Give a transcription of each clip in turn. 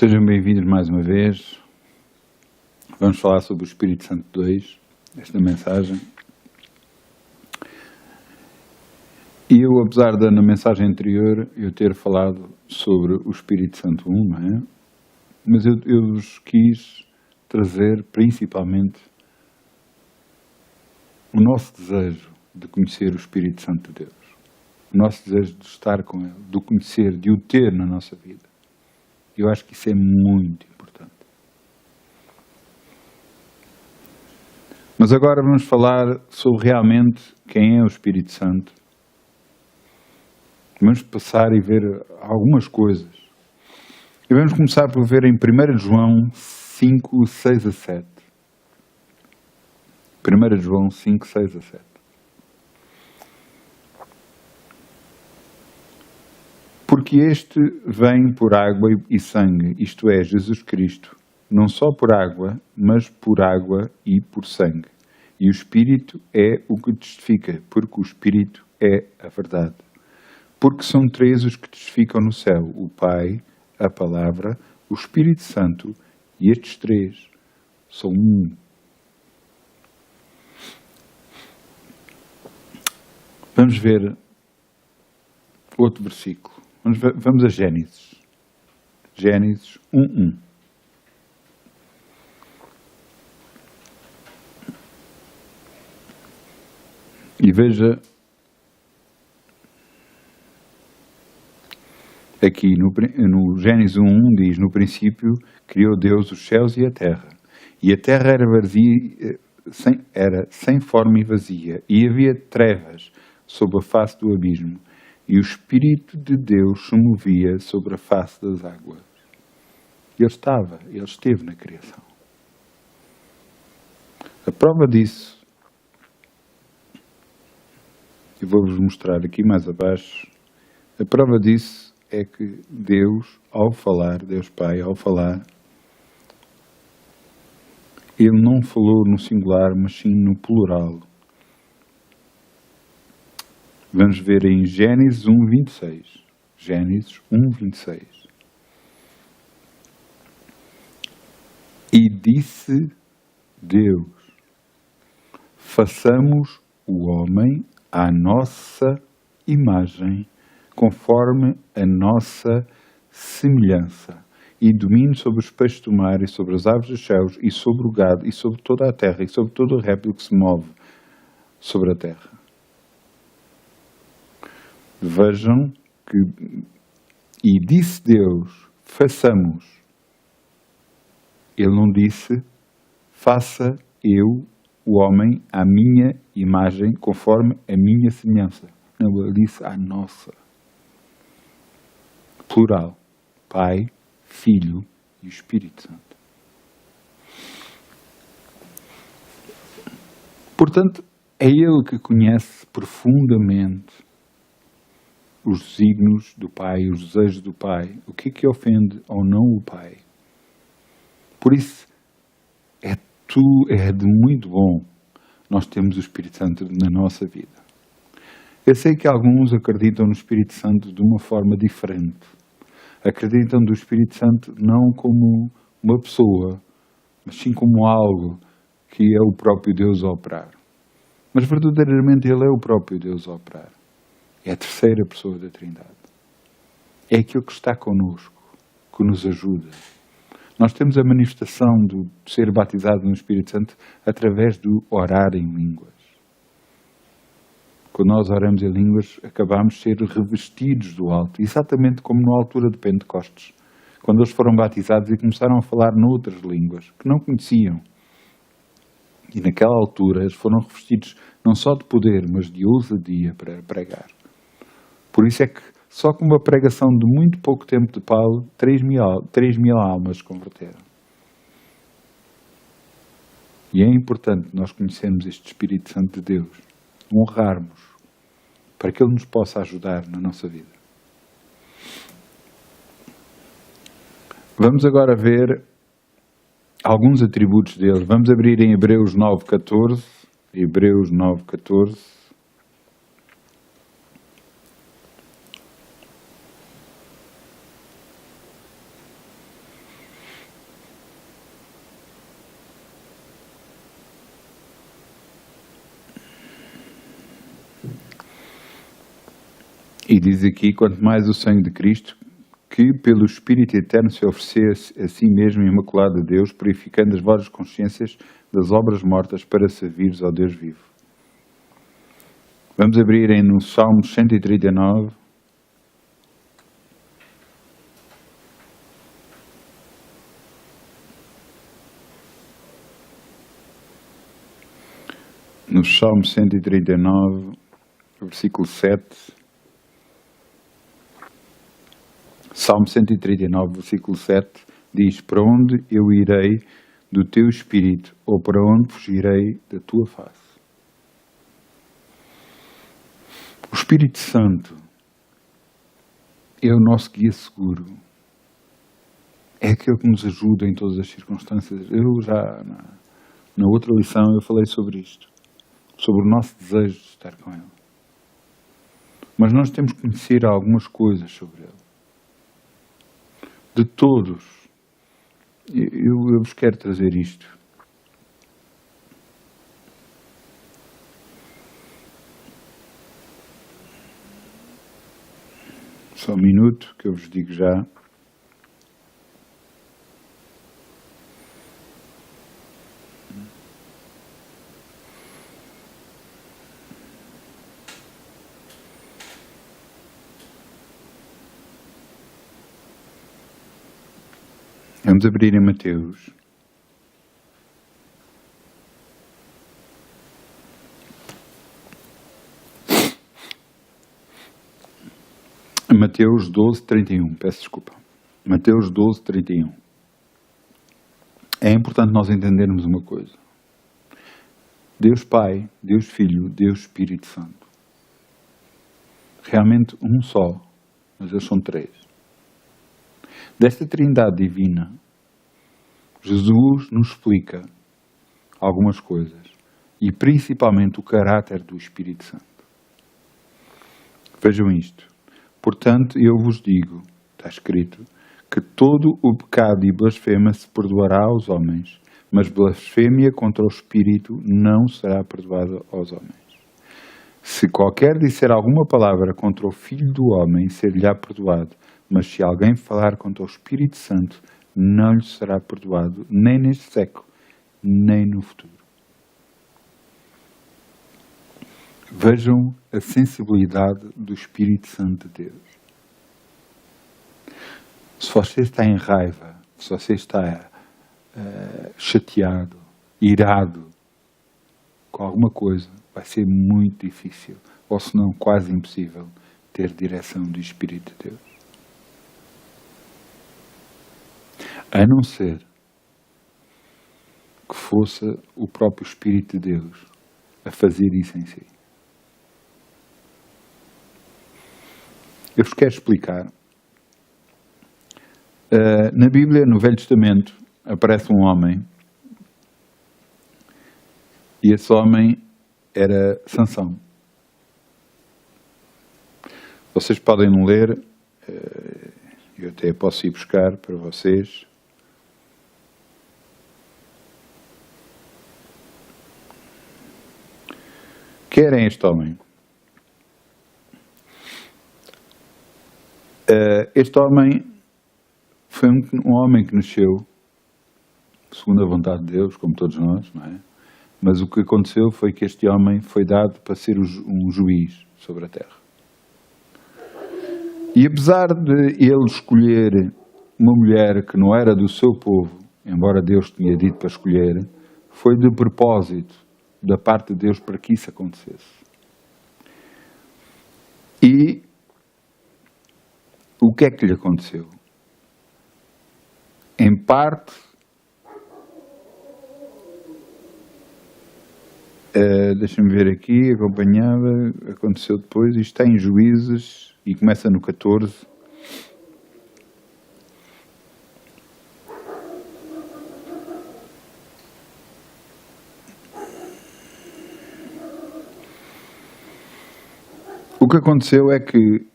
Sejam bem-vindos mais uma vez. Vamos falar sobre o Espírito Santo 2, esta mensagem. E eu, apesar de na mensagem anterior eu ter falado sobre o Espírito Santo 1, não é? Mas eu vos quis trazer principalmente o nosso desejo de conhecer o Espírito Santo de Deus. O nosso desejo de estar com Ele, de o conhecer, de o ter na nossa vida. Eu acho que isso é muito importante. Mas agora vamos falar sobre realmente quem é o Espírito Santo. Vamos passar e ver algumas coisas. E vamos começar por ver em 1 João 5, 6 a 7. 1 João 5, 6 a 7. Porque este vem por água e sangue, isto é, Jesus Cristo, não só por água, mas por água e por sangue. E o Espírito é o que testifica, porque o Espírito é a verdade. Porque são três os que testificam no céu, o Pai, a Palavra, o Espírito Santo, e estes três são um. Vamos ver outro versículo. Vamos a Gênesis. Gênesis 1:1. E veja aqui no Gênesis 1:1 diz: no princípio criou Deus os céus e a terra. E a terra era vazia, era sem forma e vazia, e havia trevas sob a face do abismo. E o Espírito de Deus se movia sobre a face das águas. Ele esteve na criação. A prova disso, eu vou-vos mostrar aqui mais abaixo, a prova disso é que Deus, ao falar, Deus Pai, ao falar, Ele não falou no singular, mas sim no plural. Vamos ver em Gênesis 1:26. Gênesis 1:26. E disse Deus: façamos o homem à nossa imagem, conforme a nossa semelhança, e domine sobre os peixes do mar, e sobre as aves dos céus, e sobre o gado, e sobre toda a terra, e sobre todo o réptil que se move sobre a terra. Vejam que, e disse Deus, façamos. Ele não disse, faça eu, o homem, à minha imagem, conforme a minha semelhança. Não, ele disse à nossa. Plural. Pai, Filho e Espírito Santo. Portanto, é Ele que conhece profundamente os desígnios do Pai, os desejos do Pai, o que é que ofende ou não o Pai. Por isso, é de muito bom nós termos o Espírito Santo na nossa vida. Eu sei que alguns acreditam no Espírito Santo de uma forma diferente. Acreditam do Espírito Santo não como uma pessoa, mas sim como algo que é o próprio Deus a operar. Mas verdadeiramente Ele é o próprio Deus a operar. É a terceira pessoa da Trindade. É aquilo que está connosco, que nos ajuda. Nós temos a manifestação de ser batizado no Espírito Santo através do orar em línguas. Quando nós oramos em línguas, acabamos de ser revestidos do alto, exatamente como na altura de Pentecostes, quando eles foram batizados e começaram a falar noutras línguas que não conheciam. E naquela altura eles foram revestidos não só de poder, mas de ousadia para pregar. Por isso é que, só com uma pregação de muito pouco tempo de Paulo, 3.000 almas se converteram. E é importante nós conhecermos este Espírito Santo de Deus, honrarmos, para que Ele nos possa ajudar na nossa vida. Vamos agora ver alguns atributos dele. Vamos abrir em Hebreus 9:14. Hebreus 9:14. E diz aqui, quanto mais o sangue de Cristo, que pelo Espírito Eterno se oferecesse a si mesmo imaculado a Deus, purificando as vossas consciências das obras mortas para servir ao Deus vivo. Vamos abrir no Salmo 139. No Salmo 139, versículo 7. Salmo 139, versículo 7, diz: para onde eu irei do teu Espírito, ou para onde fugirei da tua face? O Espírito Santo é o nosso guia seguro. É aquele que nos ajuda em todas as circunstâncias. Eu já, na outra lição, eu falei sobre isto. Sobre o nosso desejo de estar com Ele. Mas nós temos que conhecer algumas coisas sobre Ele. De todos. Eu vos quero trazer isto. Só um minuto que eu vos digo já. Vamos abrir em Mateus. Mateus 12, 31. Peço desculpa. Mateus 12, 31. É importante nós entendermos uma coisa. Deus Pai, Deus Filho, Deus Espírito Santo. Realmente um só, mas eles são três. Desta trindade divina, Jesus nos explica algumas coisas, e principalmente o caráter do Espírito Santo. Vejam isto. Portanto, eu vos digo, está escrito, que todo o pecado e blasfêmia se perdoará aos homens, mas blasfêmia contra o Espírito não será perdoada aos homens. Se qualquer disser alguma palavra contra o Filho do Homem, ser-lhe-á perdoado, mas se alguém falar contra o Espírito Santo, não lhe será perdoado, nem neste século, nem no futuro. Vejam a sensibilidade do Espírito Santo de Deus. Se você está em raiva, se você está chateado, irado com alguma coisa, vai ser muito difícil, ou se não quase impossível, ter direção do Espírito de Deus. A não ser que fosse o próprio Espírito de Deus a fazer isso em si. Eu vos quero explicar. Na Bíblia, no Velho Testamento, aparece um homem. E esse homem era Sansão. Vocês podem ler, eu até posso ir buscar para vocês. Querem este homem? Este homem foi um homem que nasceu segundo a vontade de Deus, como todos nós, não é? Mas o que aconteceu foi que este homem foi dado para ser um juiz sobre a terra. E apesar de ele escolher uma mulher que não era do seu povo, embora Deus tinha dito para escolher, foi de propósito da parte de Deus para que isso acontecesse. E o que é que lhe aconteceu? Em parte, deixa-me ver aqui, acompanhava, aconteceu depois, isto está em Juízes e começa no 14. O que aconteceu é que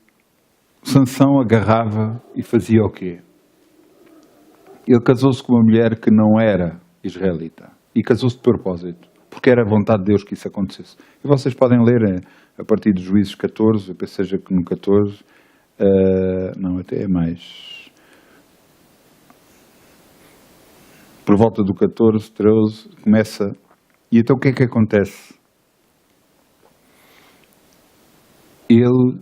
Sansão agarrava e fazia o quê? Ele casou-se com uma mulher que não era israelita. E casou-se de propósito. Porque era a vontade de Deus que isso acontecesse. E vocês podem ler a partir de Juízes 14, eu penso seja que no 14, não, até é mais, por volta do 14, 13, começa, e então o que é que acontece? Ele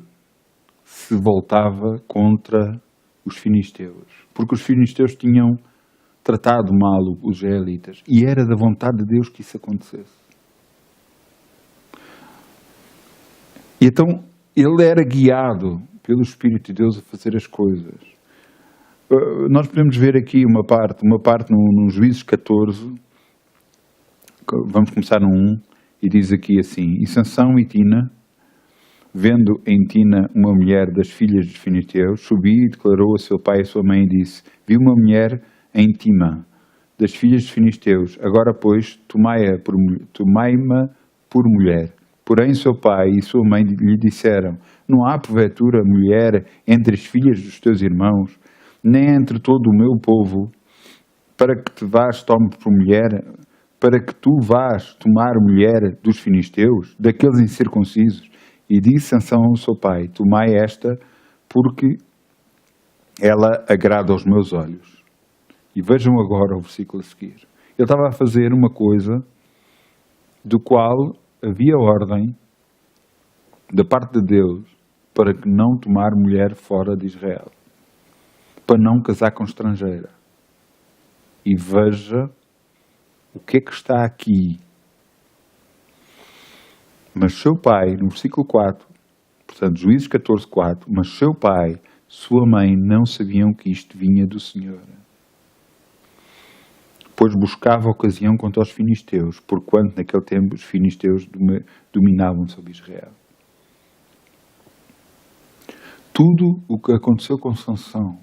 se voltava contra os filisteus, porque os filisteus tinham tratado mal os israelitas, e era da vontade de Deus que isso acontecesse. E então ele era guiado pelo Espírito de Deus a fazer as coisas. Nós podemos ver aqui uma parte no Juízes 14, vamos começar no 1, e diz aqui assim: E Sansão e Tina, vendo em Tina uma mulher das filhas dos filisteus, subiu e declarou a seu pai e a sua mãe e disse: Vi uma mulher em Timã, das filhas dos filisteus, agora pois tomai-ma por mulher. Porém seu pai e sua mãe lhe disseram: Não há porventura mulher entre as filhas dos teus irmãos, nem entre todo o meu povo, para que te vás tome por mulher, para que tu vás tomar mulher dos filisteus, daqueles incircuncisos? E disse Sansão ao seu pai: Tomai esta, porque ela agrada aos meus olhos. E vejam agora o versículo a seguir. Ele estava a fazer uma coisa do qual havia ordem da parte de Deus para que não tomar mulher fora de Israel, para não casar com estrangeira. E veja o que é que está aqui. Mas seu pai, no versículo 4, portanto, Juízes 14, 4, mas seu pai, sua mãe, não sabiam que isto vinha do Senhor, pois buscava ocasião contra os filisteus, porquanto naquele tempo os filisteus dominavam sobre Israel. Tudo o que aconteceu com Sansão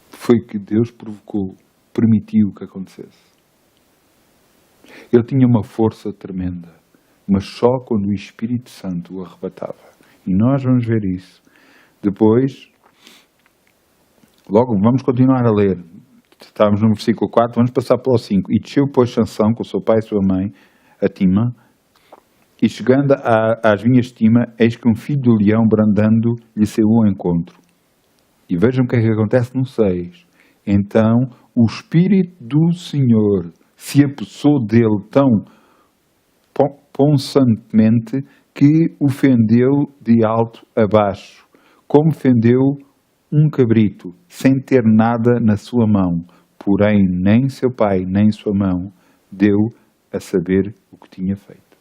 foi que Deus provocou, permitiu que acontecesse. Ele tinha uma força tremenda, mas só quando o Espírito Santo o arrebatava. E nós vamos ver isso. Depois, logo, vamos continuar a ler. Estávamos no versículo 4, vamos passar para o 5. E desceu, pois, Sansão com seu pai e sua mãe a Timã, e chegando às vinhas de Timã, eis que um filho do leão brandando lhe saiu ao encontro. E vejam o que é que acontece no 6. Então o Espírito do Senhor se apossou dele tão ponçantemente que o fendeu de alto a baixo, como fendeu um cabrito, sem ter nada na sua mão. Porém, nem seu pai, nem sua mão deu a saber o que tinha feito.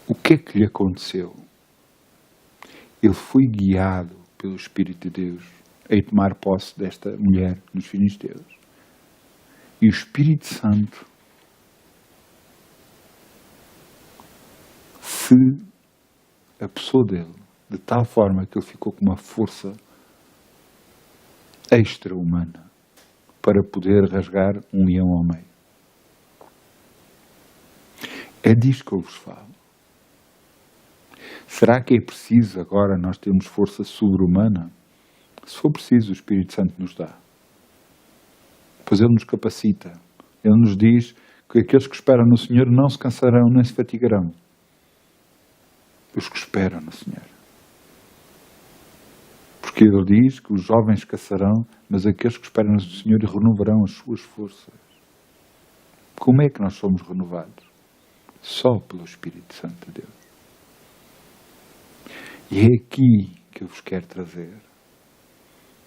O que é que lhe aconteceu? Ele foi guiado pelo Espírito de Deus a tomar posse desta mulher nos filisteus. E o Espírito Santo se apossou dele de tal forma que ele ficou com uma força extra-humana para poder rasgar um leão ao meio. É disto que eu vos falo. Será que é preciso agora nós termos força sobre-humana? Se for preciso, o Espírito Santo nos dá. Pois Ele nos capacita. Ele nos diz que aqueles que esperam no Senhor não se cansarão nem se fatigarão. Os que esperam no Senhor. Porque Ele diz que os jovens caçarão, mas aqueles que esperam no Senhor renovarão as suas forças. Como é que nós somos renovados? Só pelo Espírito Santo de Deus. E é aqui que eu vos quero trazer.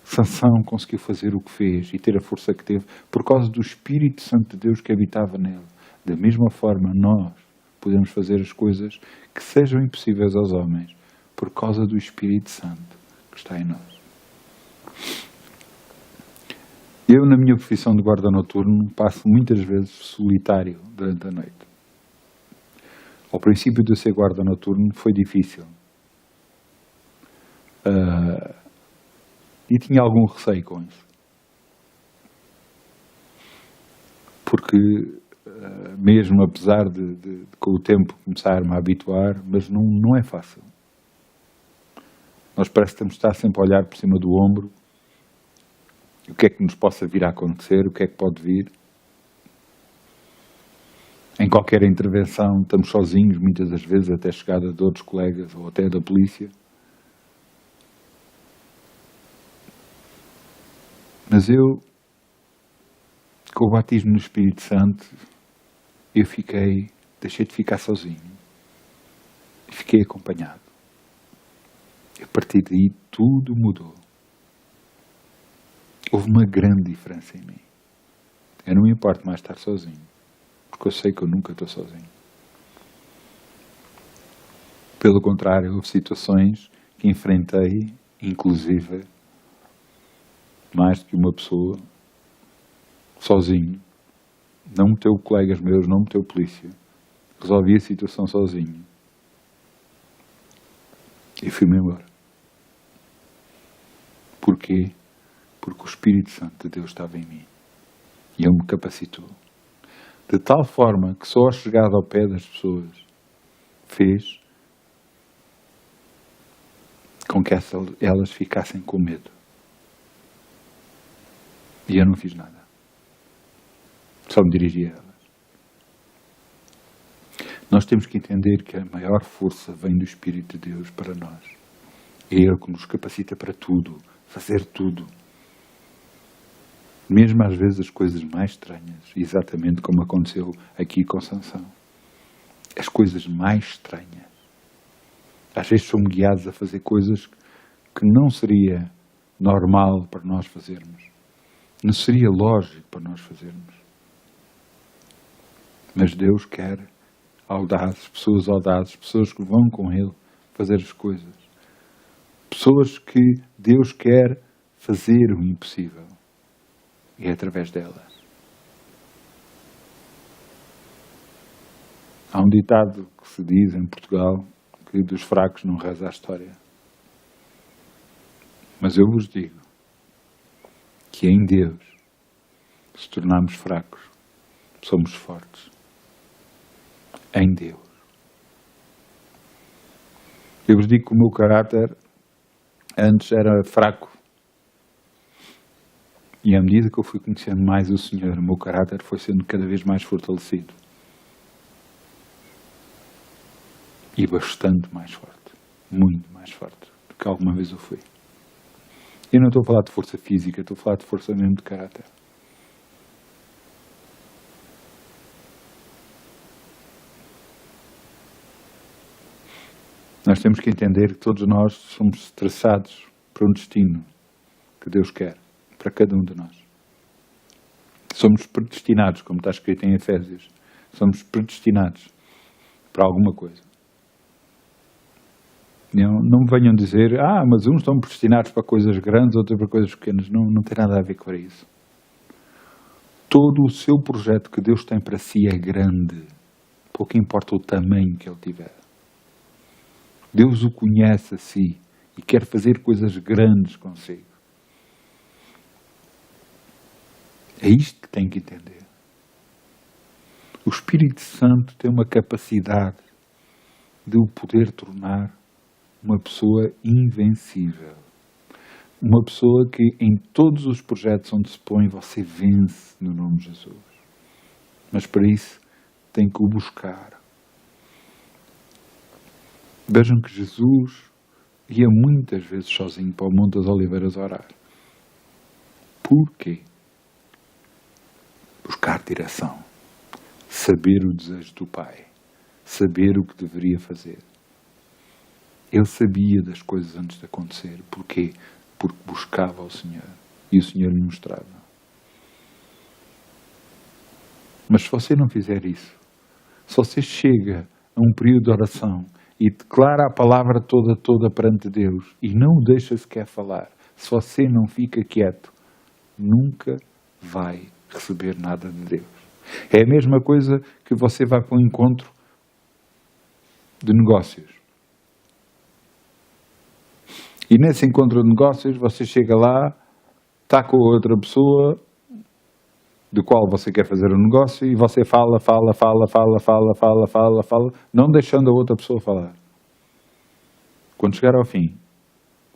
Sansão conseguiu fazer o que fez e ter a força que teve por causa do Espírito Santo de Deus que habitava nele. Da mesma forma, nós podemos fazer as coisas que sejam impossíveis aos homens por causa do Espírito Santo que está em nós. Eu, na minha profissão de guarda noturno, passo muitas vezes solitário durante a noite. Ao princípio de eu ser guarda noturno foi difícil. E tinha algum receio com isso. Porque, mesmo apesar de com o tempo começar-me a habituar, mas não é fácil. Nós parece que temos de estar sempre a olhar por cima do ombro o que é que nos possa vir a acontecer, o que é que pode vir. Em qualquer intervenção estamos sozinhos, muitas das vezes, até a chegada de outros colegas ou até da polícia. Mas eu, com o batismo no Espírito Santo, deixei de ficar sozinho. E fiquei acompanhado. E a partir daí tudo mudou. Houve uma grande diferença em mim. Eu não me importo mais estar sozinho, porque eu sei que eu nunca estou sozinho. Pelo contrário, houve situações que enfrentei, inclusive, mais do que uma pessoa, sozinho. Não meteu colegas meus, não meteu polícia. Resolvi a situação sozinho. E fui-me embora. Porquê? Porque o Espírito Santo de Deus estava em mim. E Ele me capacitou. De tal forma que só a chegada ao pé das pessoas fez com que elas ficassem com medo. E eu não fiz nada. Só me dirigi a elas. Nós temos que entender que a maior força vem do Espírito de Deus para nós. É Ele que nos capacita para tudo, fazer tudo. Mesmo às vezes as coisas mais estranhas, exatamente como aconteceu aqui com Sansão. As coisas mais estranhas. Às vezes somos guiados a fazer coisas que não seria normal para nós fazermos. Não seria lógico para nós fazermos. Mas Deus quer audazes, pessoas que vão com Ele fazer as coisas. Pessoas que Deus quer fazer o impossível. E é através delas. Há um ditado que se diz em Portugal que dos fracos não reza a história. Mas eu vos digo que em Deus, se tornarmos fracos, somos fortes. Em Deus. Eu vos digo que o meu caráter antes era fraco. E à medida que eu fui conhecendo mais o Senhor, o meu caráter foi sendo cada vez mais fortalecido. E bastante mais forte. Muito mais forte do que alguma vez eu fui. Eu não estou a falar de força física, estou a falar de força mesmo de caráter. Nós temos que entender que todos nós somos traçados para um destino que Deus quer, para cada um de nós. Somos predestinados, como está escrito em Efésios. Somos predestinados para alguma coisa. Não me venham dizer, mas uns estão predestinados para coisas grandes, outros para coisas pequenas. Não tem nada a ver com isso. Todo o seu projeto que Deus tem para si é grande. Pouco importa o tamanho que ele tiver. Deus o conhece a si e quer fazer coisas grandes consigo. É isto que tem que entender. O Espírito Santo tem uma capacidade de o poder tornar uma pessoa invencível. Uma pessoa que em todos os projetos onde se põe, você vence no nome de Jesus. Mas para isso tem que o buscar. Vejam que Jesus ia muitas vezes sozinho para o Monte das Oliveiras orar. Porquê? Buscar direção. Saber o desejo do Pai. Saber o que deveria fazer. Ele sabia das coisas antes de acontecer. Porquê? Porque buscava o Senhor. E o Senhor lhe mostrava. Mas se você não fizer isso, se você chega a um período de oração e declara a palavra toda perante Deus e não o deixa sequer falar, se você não fica quieto, nunca vai receber nada de Deus. É a mesma coisa que você vai para um encontro de negócios. E nesse encontro de negócios, você chega lá, está com outra pessoa do qual você quer fazer um negócio e você fala, não deixando a outra pessoa falar. Quando chegar ao fim,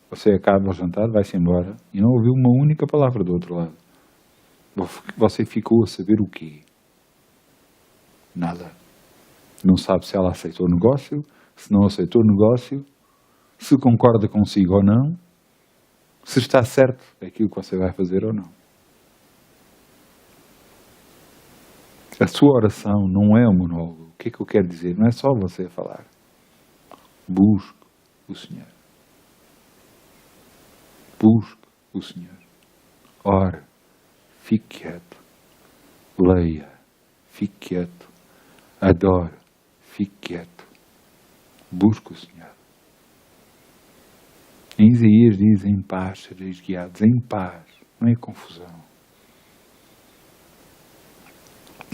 você acaba o jantar, vai-se embora e não ouviu uma única palavra do outro lado. Você ficou a saber o quê? Nada. Não sabe se ela aceitou o negócio, se não aceitou o negócio, se concorda consigo ou não, se está certo aquilo que você vai fazer ou não. A sua oração não é um monólogo. O que é que eu quero dizer? Não é só você falar. Busque o Senhor. Busque o Senhor. Ore. Fique quieto. Leia. Fique quieto. Adore. Fique quieto. Busque o Senhor. Em Isaías diz: em paz sereis guiados. Em paz. Não é confusão.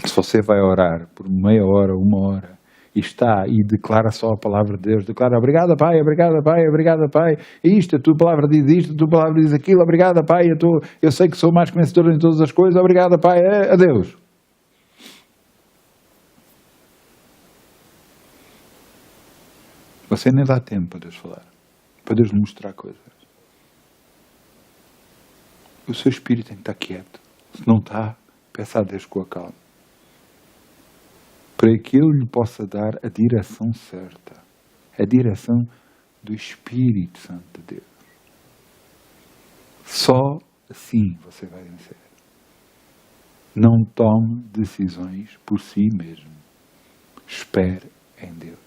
Se você vai orar por meia hora, 1 hora, e está e declara só a palavra de Deus, declara: obrigado, Pai, obrigado, Pai, obrigado, Pai, isto, a tua palavra diz isto, a tua palavra diz aquilo, obrigado, Pai, eu sei que sou mais conhecedor em todas as coisas, obrigado, Pai, adeus. Você nem dá tempo para Deus falar, para Deus mostrar coisas. O seu espírito tem que estar quieto. Se não está, peça a Deus com a calma, para que Ele lhe possa dar a direção certa, a direção do Espírito Santo de Deus. Só assim você vai vencer. Não tome decisões por si mesmo. Espere em Deus.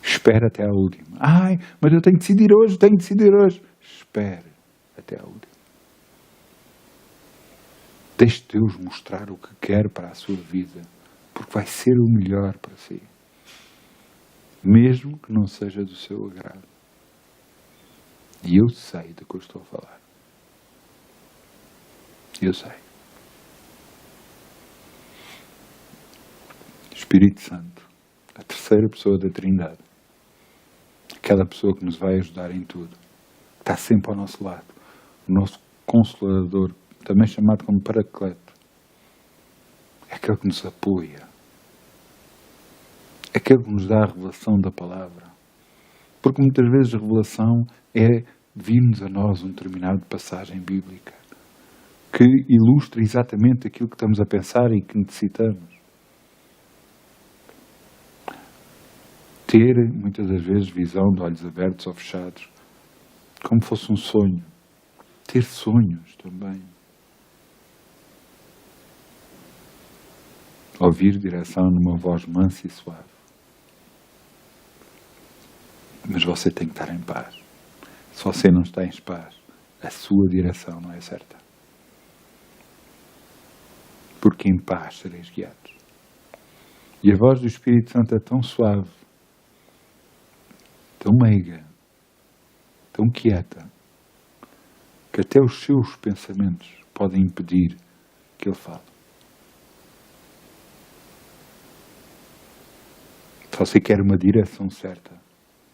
Espere até a última. Ai, mas eu tenho que decidir hoje, Espere até a última. Deixe Deus mostrar o que quer para a sua vida, porque vai ser o melhor para si. Mesmo que não seja do seu agrado. E eu sei do que eu estou a falar. Eu sei. Espírito Santo, a terceira pessoa da Trindade, aquela pessoa que nos vai ajudar em tudo, está sempre ao nosso lado, o nosso Consolador, também chamado como Paracleto, é aquele que nos apoia, é aquele que nos dá a revelação da palavra, porque muitas vezes a revelação é vir-nos a nós uma determinada passagem bíblica que ilustra exatamente aquilo que estamos a pensar e que necessitamos. Ter, muitas das vezes, visão de olhos abertos ou fechados, como fosse um sonho. Ter sonhos também. Ouvir direção numa voz mansa e suave. Mas você tem que estar em paz. Se você não está em paz, a sua direção não é certa. Porque em paz sereis guiados. E a voz do Espírito Santo é tão suave, tão meiga, tão quieta, que até os seus pensamentos podem impedir que Ele fale. Se você quer uma direção certa,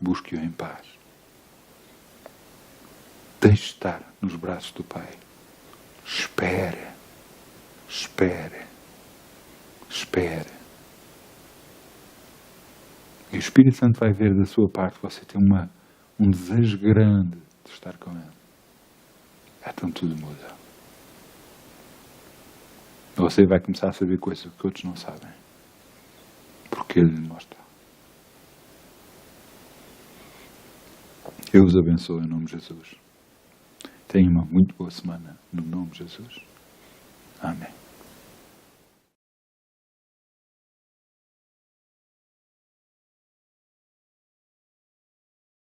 busque-o em paz. Deixe estar nos braços do Pai. Espere, espere, espere. E o Espírito Santo vai ver da sua parte que você tem um desejo grande de estar com Ele. Então tudo muda. Você vai começar a saber coisas que outros não sabem. Porque Ele lhe mostra. Eu os abençoo em nome de Jesus. Tenha uma muito boa semana no nome de Jesus. Amém.